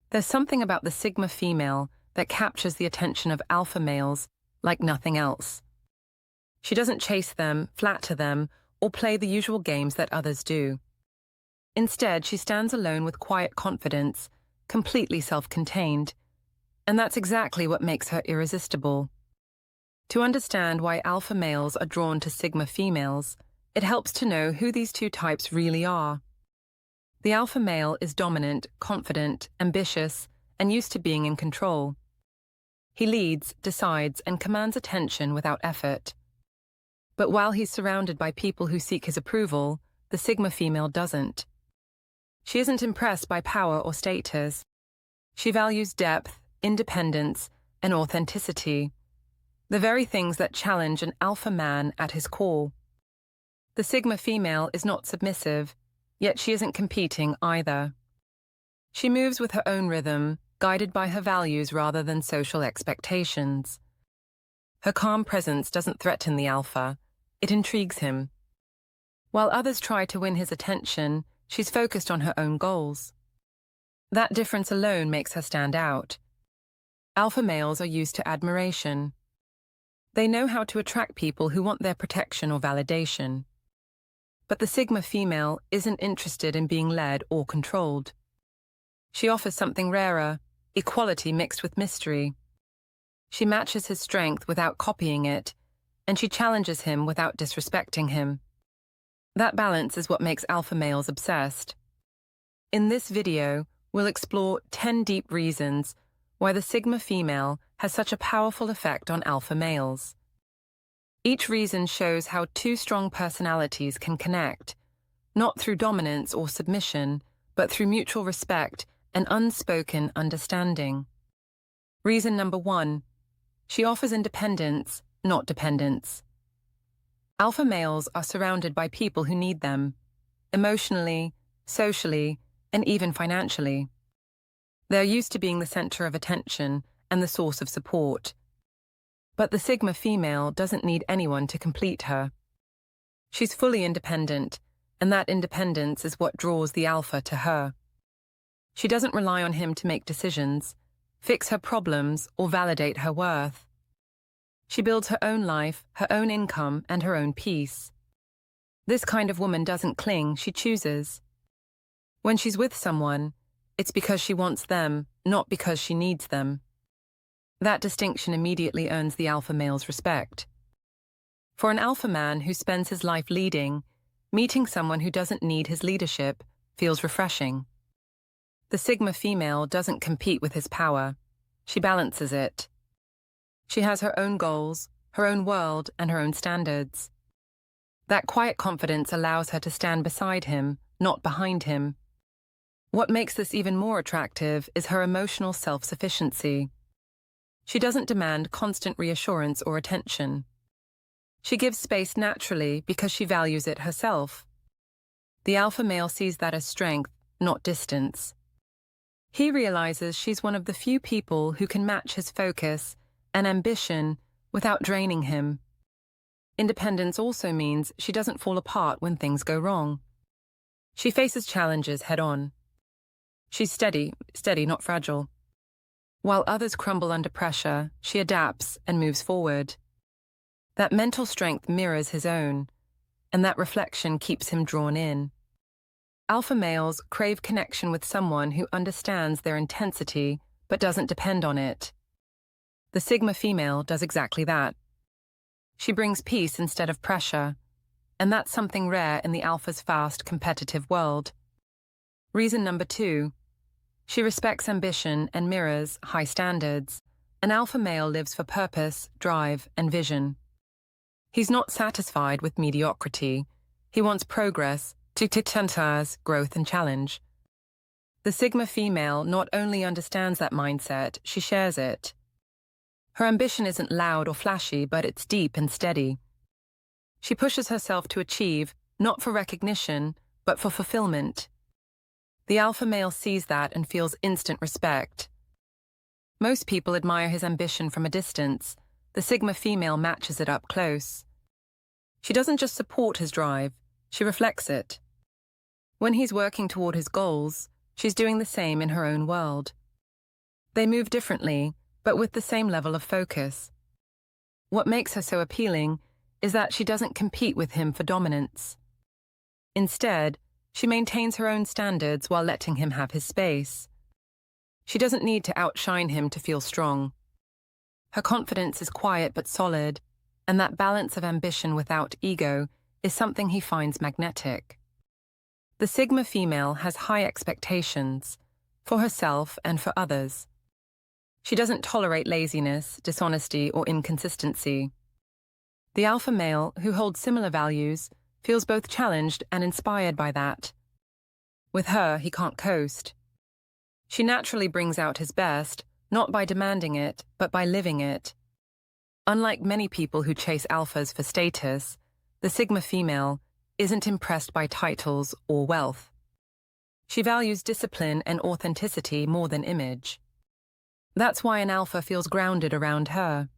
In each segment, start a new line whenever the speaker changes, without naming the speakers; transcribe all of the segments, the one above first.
There's something about the Sigma female that captures the attention of alpha males like nothing else. She doesn't chase them, flatter them, or play the usual games that others do. Instead, she stands alone with quiet confidence, completely self-contained. And that's exactly what makes her irresistible. To understand why alpha males are drawn to Sigma females, it helps to know who these two types really are. The alpha male is dominant, confident, ambitious, and used to being in control. He leads, decides, and commands attention without effort. But while he's surrounded by people who seek his approval, the Sigma female doesn't. She isn't impressed by power or status. She values depth, independence, and authenticity, the very things that challenge an alpha man at his core. The Sigma female is not submissive, yet she isn't competing either. She moves with her own rhythm, guided by her values rather than social expectations. Her calm presence doesn't threaten the alpha, it intrigues him. While others try to win his attention, she's focused on her own goals. That difference alone makes her stand out. Alpha males are used to admiration. They know how to attract people who want their protection or validation. But the Sigma female isn't interested in being led or controlled. She offers something rarer, equality mixed with mystery. She matches his strength without copying it, and she challenges him without disrespecting him. That balance is what makes alpha males obsessed. In this video, we'll explore 10 deep reasons why the Sigma female has such a powerful effect on alpha males. Each reason shows how two strong personalities can connect, not through dominance or submission, but through mutual respect and unspoken understanding. Reason number 1, she offers independence, not dependence. Alpha males are surrounded by people who need them, emotionally, socially, and even financially. They're used to being the center of attention and the source of support. But the Sigma female doesn't need anyone to complete her. She's fully independent, and that independence is what draws the alpha to her. She doesn't rely on him to make decisions, fix her problems, or validate her worth. She builds her own life, her own income, and her own peace. This kind of woman doesn't cling, she chooses. When she's with someone, it's because she wants them, not because she needs them. That distinction immediately earns the alpha male's respect. For an alpha man who spends his life leading, meeting someone who doesn't need his leadership feels refreshing. The Sigma female doesn't compete with his power. She balances it. She has her own goals, her own world, and her own standards. That quiet confidence allows her to stand beside him, not behind him. What makes this even more attractive is her emotional self-sufficiency. She doesn't demand constant reassurance or attention. She gives space naturally because she values it herself. The alpha male sees that as strength, not distance. He realizes she's one of the few people who can match his focus and ambition without draining him. Independence also means she doesn't fall apart when things go wrong. She faces challenges head-on. She's steady, not fragile. While others crumble under pressure, she adapts and moves forward. That mental strength mirrors his own, and that reflection keeps him drawn in. Alpha males crave connection with someone who understands their intensity but doesn't depend on it. The Sigma female does exactly that. She brings peace instead of pressure, and that's something rare in the alpha's fast, competitive world. Reason number 2, she respects ambition and mirrors high standards. An alpha male lives for purpose, drive, and vision. He's not satisfied with mediocrity. He wants progress, growth and challenge. The Sigma female not only understands that mindset, she shares it. Her ambition isn't loud or flashy, but it's deep and steady. She pushes herself to achieve, not for recognition, but for fulfillment. The alpha male sees that and feels instant respect. Most people admire his ambition from a distance. The Sigma female matches it up close. She doesn't just support his drive, she reflects it. When he's working toward his goals, she's doing the same in her own world. They move differently, but with the same level of focus. What makes her so appealing is that she doesn't compete with him for dominance. Instead, she maintains her own standards while letting him have his space. She doesn't need to outshine him to feel strong. Her confidence is quiet but solid, and that balance of ambition without ego is something he finds magnetic. The Sigma female has high expectations, for herself and for others. She doesn't tolerate laziness, dishonesty, or inconsistency. The alpha male, who holds similar values, feels both challenged and inspired by that. With her, he can't coast. She naturally brings out his best, not by demanding it, but by living it. Unlike many people who chase alphas for status, the Sigma female isn't impressed by titles or wealth. She values discipline and authenticity more than image. That's why an alpha feels grounded around her.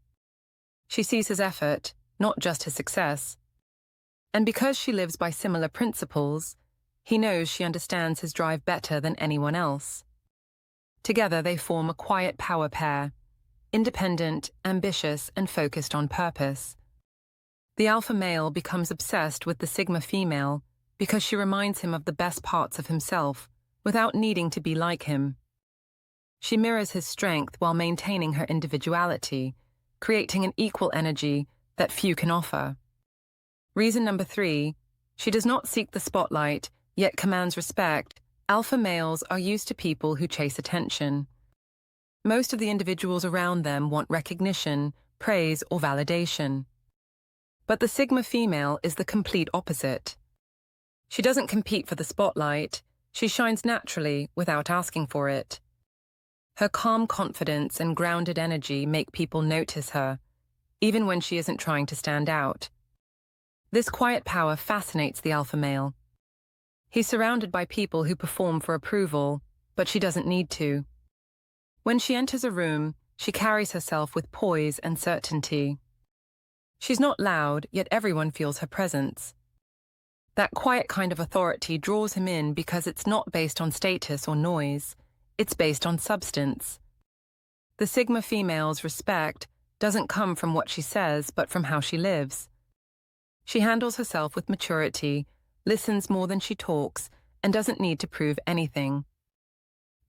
She sees his effort, not just his success. And because she lives by similar principles, he knows she understands his drive better than anyone else. Together they form a quiet power pair, independent, ambitious, and focused on purpose. The alpha male becomes obsessed with the Sigma female because she reminds him of the best parts of himself without needing to be like him. She mirrors his strength while maintaining her individuality, creating an equal energy that few can offer. Reason number 3, she does not seek the spotlight, yet commands respect. Alpha males are used to people who chase attention. Most of the individuals around them want recognition, praise, or validation. But the Sigma female is the complete opposite. She doesn't compete for the spotlight, she shines naturally without asking for it. Her calm confidence and grounded energy make people notice her, even when she isn't trying to stand out. This quiet power fascinates the alpha male. He's surrounded by people who perform for approval, but she doesn't need to. When she enters a room, she carries herself with poise and certainty. She's not loud, yet everyone feels her presence. That quiet kind of authority draws him in because it's not based on status or noise, it's based on substance. The Sigma female's respect doesn't come from what she says, but from how she lives. She handles herself with maturity, listens more than she talks, and doesn't need to prove anything.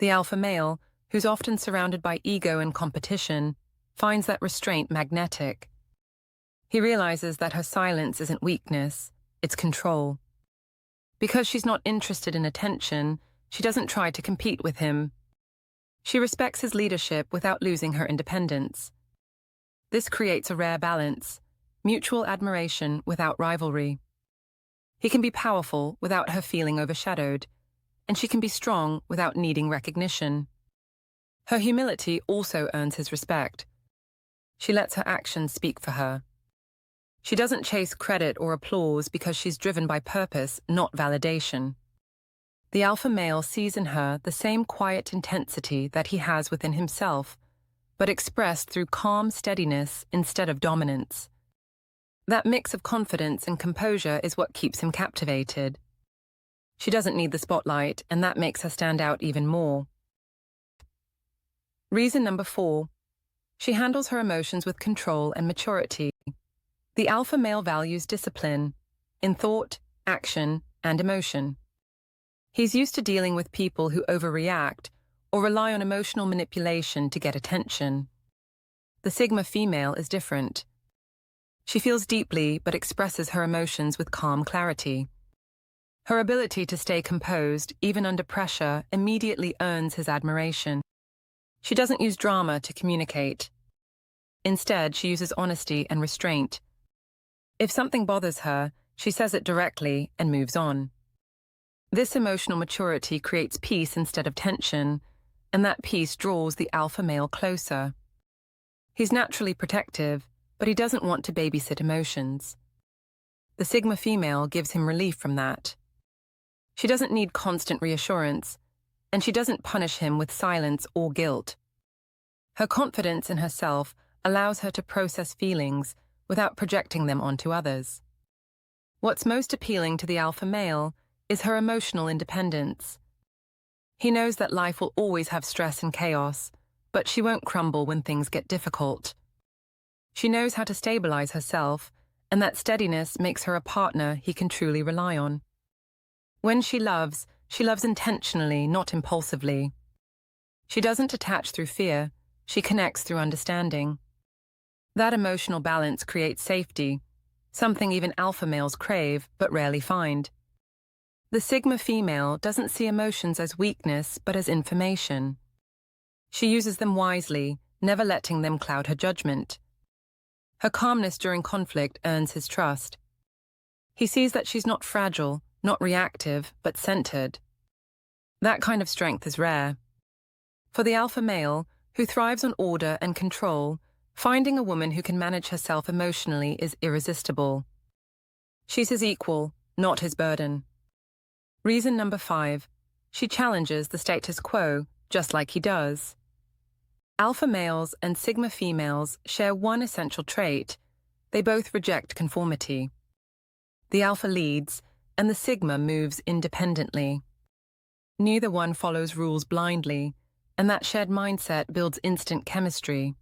The alpha male, who's often surrounded by ego and competition, finds that restraint magnetic. He realizes that her silence isn't weakness, it's control. Because she's not interested in attention, she doesn't try to compete with him. She respects his leadership without losing her independence. This creates a rare balance, mutual admiration without rivalry. He can be powerful without her feeling overshadowed, and she can be strong without needing recognition. Her humility also earns his respect. She lets her actions speak for her. She doesn't chase credit or applause because she's driven by purpose, not validation. The alpha male sees in her the same quiet intensity that he has within himself, but expressed through calm steadiness instead of dominance. That mix of confidence and composure is what keeps him captivated. She doesn't need the spotlight, and that makes her stand out even more. Reason number 4, she handles her emotions with control and maturity. The alpha male values discipline in thought, action, and emotion. He's used to dealing with people who overreact or rely on emotional manipulation to get attention. The Sigma female is different. She feels deeply but expresses her emotions with calm clarity. Her ability to stay composed, even under pressure, immediately earns his admiration. She doesn't use drama to communicate. Instead, she uses honesty and restraint. If something bothers her, she says it directly and moves on. This emotional maturity creates peace instead of tension, and that peace draws the alpha male closer. He's naturally protective, but he doesn't want to babysit emotions. The Sigma female gives him relief from that. She doesn't need constant reassurance, and she doesn't punish him with silence or guilt. Her confidence in herself allows her to process feelings without projecting them onto others. What's most appealing to the alpha male is her emotional independence. He knows that life will always have stress and chaos, but she won't crumble when things get difficult. She knows how to stabilize herself, and that steadiness makes her a partner he can truly rely on. When she loves intentionally, not impulsively. She doesn't attach through fear, she connects through understanding. That emotional balance creates safety, something even alpha males crave but rarely find. The Sigma female doesn't see emotions as weakness but as information. She uses them wisely, never letting them cloud her judgment. Her calmness during conflict earns his trust. He sees that she's not fragile, not reactive, but centered. That kind of strength is rare. For the alpha male, who thrives on order and control, finding a woman who can manage herself emotionally is irresistible. She's his equal, not his burden. Reason number 5, she challenges the status quo, just like he does. Alpha males and Sigma females share one essential trait. They both reject conformity. The alpha leads, and the Sigma moves independently. Neither one follows rules blindly, and that shared mindset builds instant chemistry.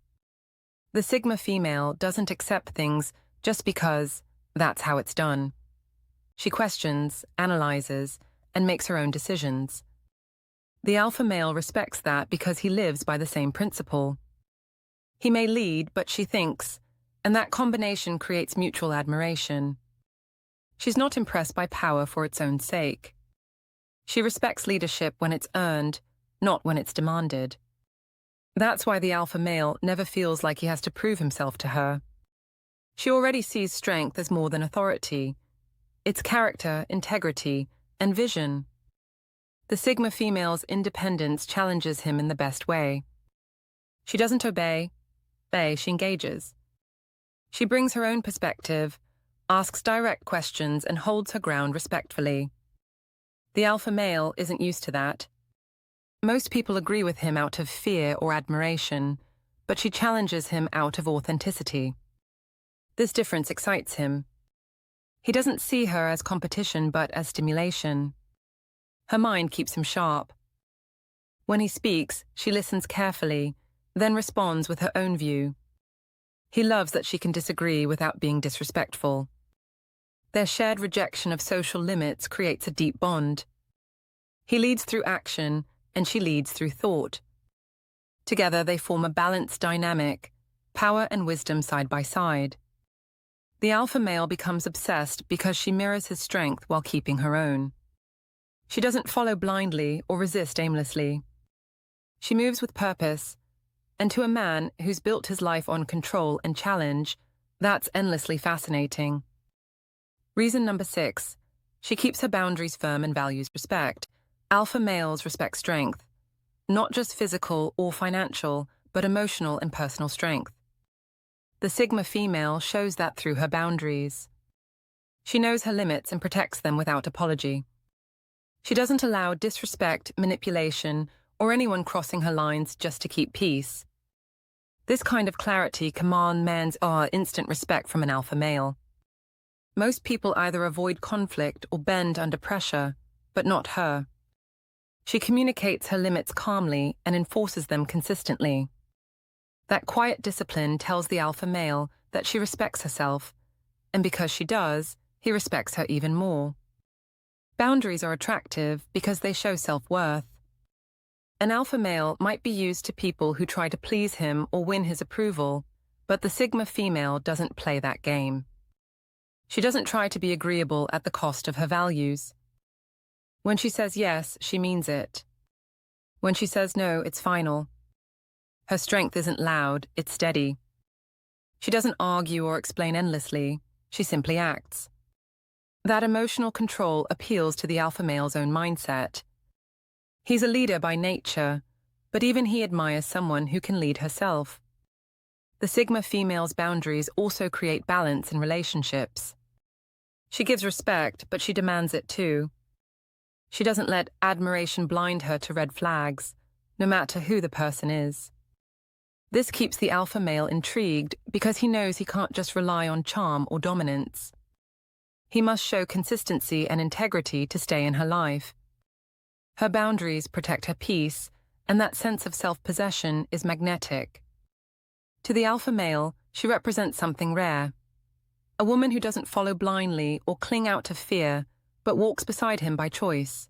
The Sigma female doesn't accept things just because that's how it's done. She questions, analyzes, and makes her own decisions. The alpha male respects that because he lives by the same principle. He may lead, but she thinks, and that combination creates mutual admiration. She's not impressed by power for its own sake. She respects leadership when it's earned, not when it's demanded. That's why the alpha male never feels like he has to prove himself to her. She already sees strength as more than authority. It's character, integrity, and vision. The Sigma female's independence challenges him in the best way. She doesn't obey, she engages. She brings her own perspective, asks direct questions, and holds her ground respectfully. The alpha male isn't used to that. Most people agree with him out of fear or admiration, but she challenges him out of authenticity. This difference excites him. He doesn't see her as competition but as stimulation. Her mind keeps him sharp. When he speaks, she listens carefully, then responds with her own view. He loves that she can disagree without being disrespectful. Their shared rejection of social limits creates a deep bond. He leads through action, and she leads through thought. Together they form a balanced dynamic, power and wisdom side by side. The alpha male becomes obsessed because she mirrors his strength while keeping her own. She doesn't follow blindly or resist aimlessly. She moves with purpose, and to a man who's built his life on control and challenge, that's endlessly fascinating. Reason number 6, she keeps her boundaries firm and values respect. Alpha males respect strength, not just physical or financial, but emotional and personal strength. The Sigma female shows that through her boundaries. She knows her limits and protects them without apology. She doesn't allow disrespect, manipulation, or anyone crossing her lines just to keep peace. This kind of clarity commands men's instant respect from an alpha male. Most people either avoid conflict or bend under pressure, but not her. She communicates her limits calmly and enforces them consistently. That quiet discipline tells the alpha male that she respects herself, and because she does, he respects her even more. Boundaries are attractive because they show self-worth. An alpha male might be used to people who try to please him or win his approval, but the Sigma female doesn't play that game. She doesn't try to be agreeable at the cost of her values. When she says yes, she means it. When she says no, it's final. Her strength isn't loud, it's steady. She doesn't argue or explain endlessly, she simply acts. That emotional control appeals to the alpha male's own mindset. He's a leader by nature, but even he admires someone who can lead herself. The Sigma female's boundaries also create balance in relationships. She gives respect, but she demands it too. She doesn't let admiration blind her to red flags, no matter who the person is. This keeps the alpha male intrigued because he knows he can't just rely on charm or dominance. He must show consistency and integrity to stay in her life. Her boundaries protect her peace, and that sense of self-possession is magnetic. To the alpha male, she represents something rare. A woman who doesn't follow blindly or cling out of fear, but walks beside him by choice.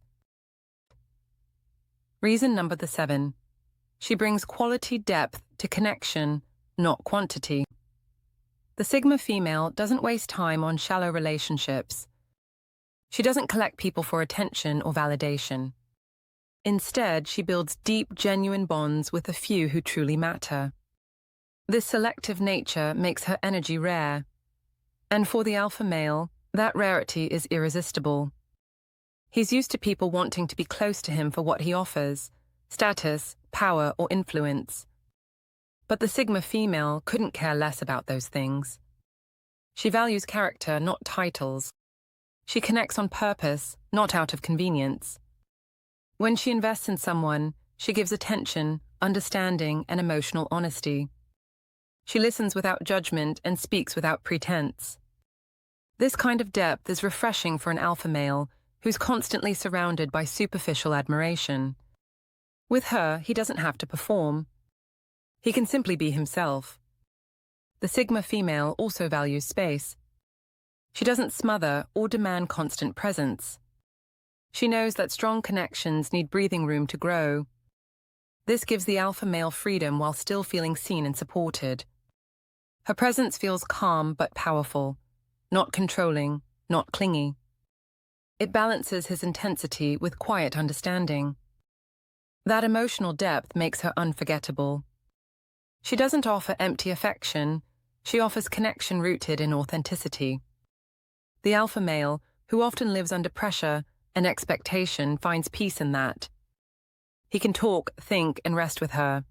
Reason number 7. She brings quality depth to connection, not quantity. The Sigma female doesn't waste time on shallow relationships. She doesn't collect people for attention or validation. Instead, she builds deep, genuine bonds with a few who truly matter. This selective nature makes her energy rare. And for the alpha male, that rarity is irresistible. He's used to people wanting to be close to him for what he offers, status, power, or influence. But the Sigma female couldn't care less about those things. She values character, not titles. She connects on purpose, not out of convenience. When she invests in someone, she gives attention, understanding, and emotional honesty. She listens without judgment and speaks without pretense. This kind of depth is refreshing for an alpha male who's constantly surrounded by superficial admiration. With her, he doesn't have to perform. He can simply be himself. The Sigma female also values space. She doesn't smother or demand constant presence. She knows that strong connections need breathing room to grow. This gives the alpha male freedom while still feeling seen and supported. Her presence feels calm but powerful, not controlling, not clingy. It balances his intensity with quiet understanding. That emotional depth makes her unforgettable. She doesn't offer empty affection, she offers connection rooted in authenticity. The alpha male, who often lives under pressure and expectation, finds peace in that. He can talk, think, and rest with her.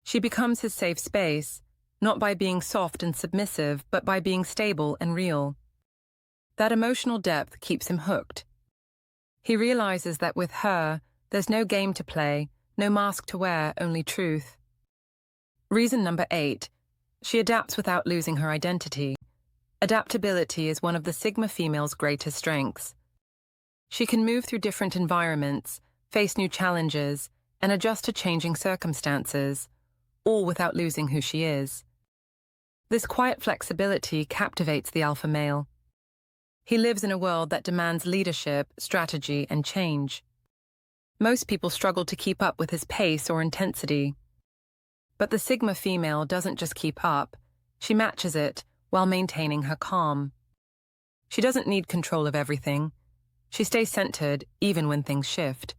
She becomes his safe space, not by being soft and submissive, but by being stable and real. That emotional depth keeps him hooked. He realizes that with her, there's no game to play, no mask to wear, only truth. Reason number 8. She adapts without losing her identity. Adaptability is one of the Sigma female's greatest strengths. She can move through different environments, face new challenges, and adjust to changing circumstances, all without losing who she is. This quiet flexibility captivates the alpha male. He lives in a world that demands leadership, strategy, and change. Most people struggle to keep up with his pace or intensity. But the Sigma female doesn't just keep up, she matches it while maintaining her calm. She doesn't need control of everything. She stays centered even when things shift.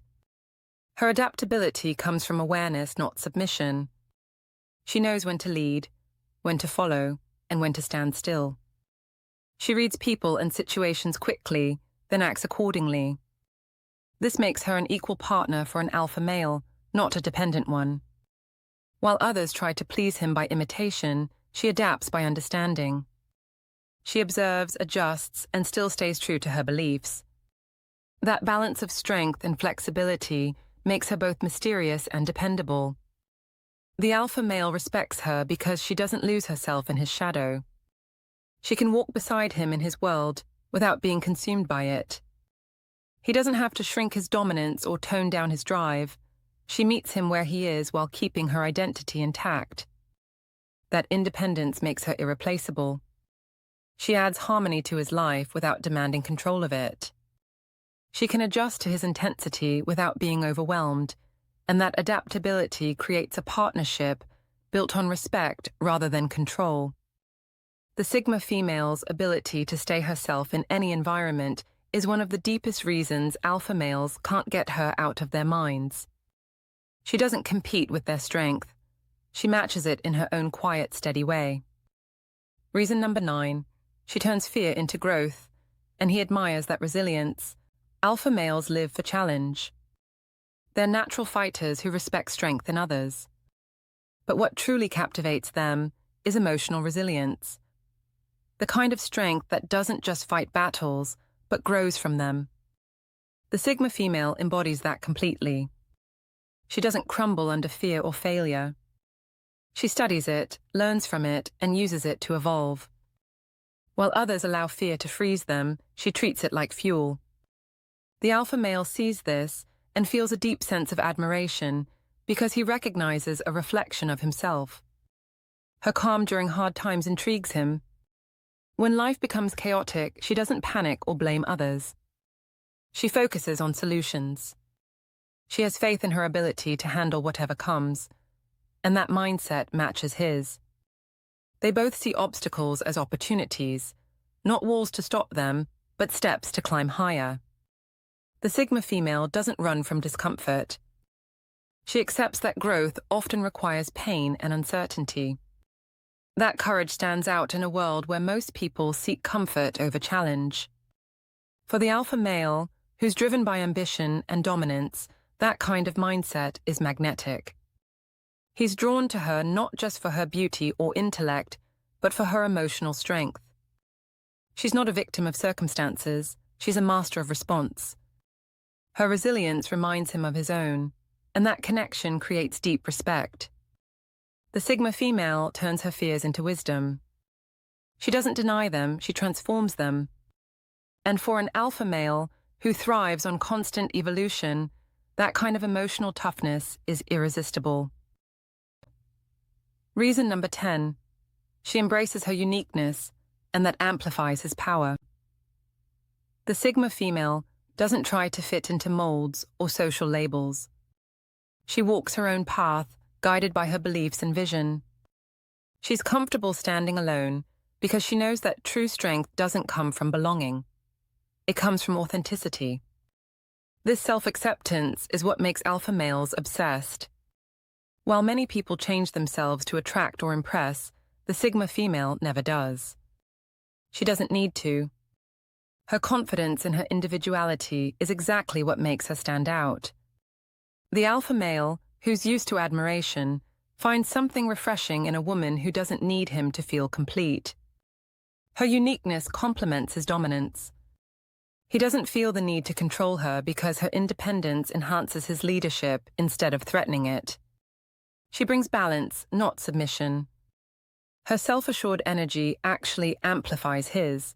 Her adaptability comes from awareness, not submission. She knows when to lead, when to follow, and when to stand still. She reads people and situations quickly, then acts accordingly. This makes her an equal partner for an alpha male, not a dependent one. While others try to please him by imitation, she adapts by understanding. She observes, adjusts, and still stays true to her beliefs. That balance of strength and flexibility makes her both mysterious and dependable. The alpha male respects her because she doesn't lose herself in his shadow. She can walk beside him in his world without being consumed by it. He doesn't have to shrink his dominance or tone down his drive. She meets him where he is while keeping her identity intact. That independence makes her irreplaceable. She adds harmony to his life without demanding control of it. She can adjust to his intensity without being overwhelmed, and that adaptability creates a partnership built on respect rather than control. The Sigma female's ability to stay herself in any environment is one of the deepest reasons alpha males can't get her out of their minds. She doesn't compete with their strength. She matches it in her own quiet, steady way. Reason number 9. She turns fear into growth, and he admires that resilience. Alpha males live for challenge. They're natural fighters who respect strength in others. But what truly captivates them is emotional resilience. The kind of strength that doesn't just fight battles, but grows from them. The Sigma female embodies that completely. She doesn't crumble under fear or failure. She studies it, learns from it, and uses it to evolve. While others allow fear to freeze them, she treats it like fuel. The alpha male sees this and feels a deep sense of admiration, because he recognizes a reflection of himself. Her calm during hard times intrigues him. When life becomes chaotic, she doesn't panic or blame others. She focuses on solutions. She has faith in her ability to handle whatever comes, and that mindset matches his. They both see obstacles as opportunities, not walls to stop them, but steps to climb higher. The Sigma female doesn't run from discomfort. She accepts that growth often requires pain and uncertainty. That courage stands out in a world where most people seek comfort over challenge. For the alpha male, who's driven by ambition and dominance, that kind of mindset is magnetic. He's drawn to her not just for her beauty or intellect, but for her emotional strength. She's not a victim of circumstances, she's a master of response. Her resilience reminds him of his own, and that connection creates deep respect. The Sigma female turns her fears into wisdom. She doesn't deny them, she transforms them. And for an alpha male who thrives on constant evolution, that kind of emotional toughness is irresistible. Reason number 10. She embraces her uniqueness, and that amplifies his power. The Sigma female doesn't try to fit into molds or social labels. She walks her own path, guided by her beliefs and vision. She's comfortable standing alone because she knows that true strength doesn't come from belonging. It comes from authenticity. This self-acceptance is what makes alpha males obsessed. While many people change themselves to attract or impress, the Sigma female never does. She doesn't need to. Her confidence in her individuality is exactly what makes her stand out. The alpha male, who's used to admiration, finds something refreshing in a woman who doesn't need him to feel complete. Her uniqueness complements his dominance. He doesn't feel the need to control her because her independence enhances his leadership instead of threatening it. She brings balance, not submission. Her self-assured energy actually amplifies his.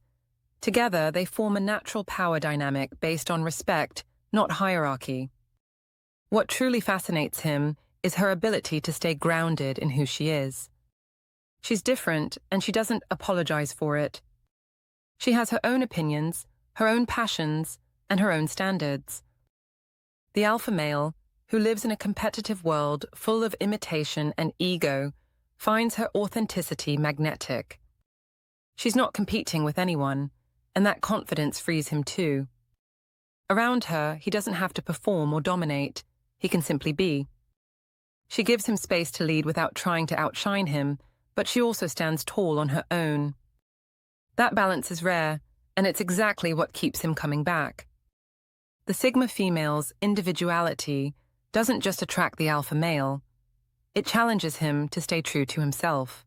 Together, they form a natural power dynamic based on respect, not hierarchy. What truly fascinates him is her ability to stay grounded in who she is. She's different, and she doesn't apologize for it. She has her own opinions, her own passions, and her own standards. The alpha male, who lives in a competitive world full of imitation and ego, finds her authenticity magnetic. She's not competing with anyone, and that confidence frees him too. Around her, he doesn't have to perform or dominate. He can simply be. She gives him space to lead without trying to outshine him, but she also stands tall on her own. That balance is rare, and it's exactly what keeps him coming back. The Sigma female's individuality doesn't just attract the alpha male. It challenges him to stay true to himself.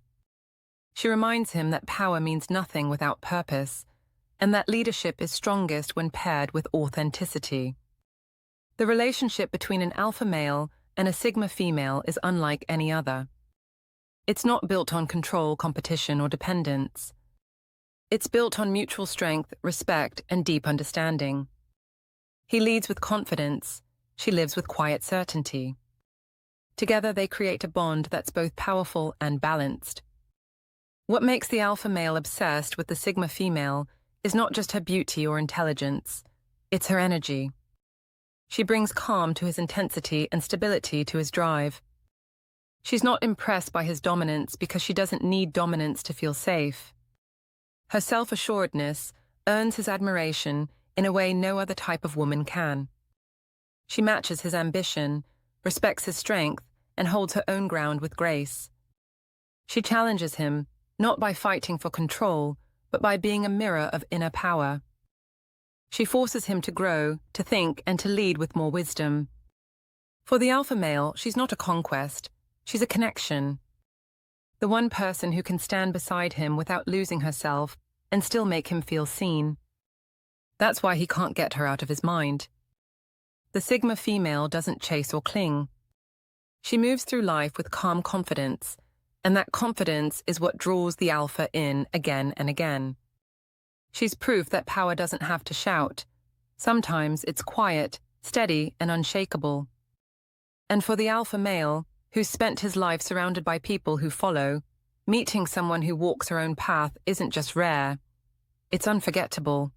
She reminds him that power means nothing without purpose, and that leadership is strongest when paired with authenticity. The relationship between an alpha male and a Sigma female is unlike any other. It's not built on control, competition, or dependence. It's built on mutual strength, respect, and deep understanding. He leads with confidence. She lives with quiet certainty. Together, they create a bond that's both powerful and balanced. What makes the alpha male obsessed with the Sigma female is not just her beauty or intelligence, it's her energy. She brings calm to his intensity and stability to his drive. She's not impressed by his dominance because she doesn't need dominance to feel safe. Her self-assuredness earns his admiration in a way no other type of woman can. She matches his ambition, respects his strength, and holds her own ground with grace. She challenges him, not by fighting for control, but by being a mirror of inner power. She forces him to grow, to think, and to lead with more wisdom. For the alpha male, she's not a conquest, she's a connection. The one person who can stand beside him without losing herself and still make him feel seen. That's why he can't get her out of his mind. The Sigma female doesn't chase or cling. She moves through life with calm confidence, and that confidence is what draws the alpha in again and again. She's proof that power doesn't have to shout. Sometimes it's quiet, steady, and unshakable. And for the alpha male, who's spent his life surrounded by people who follow, meeting someone who walks her own path isn't just rare, it's unforgettable.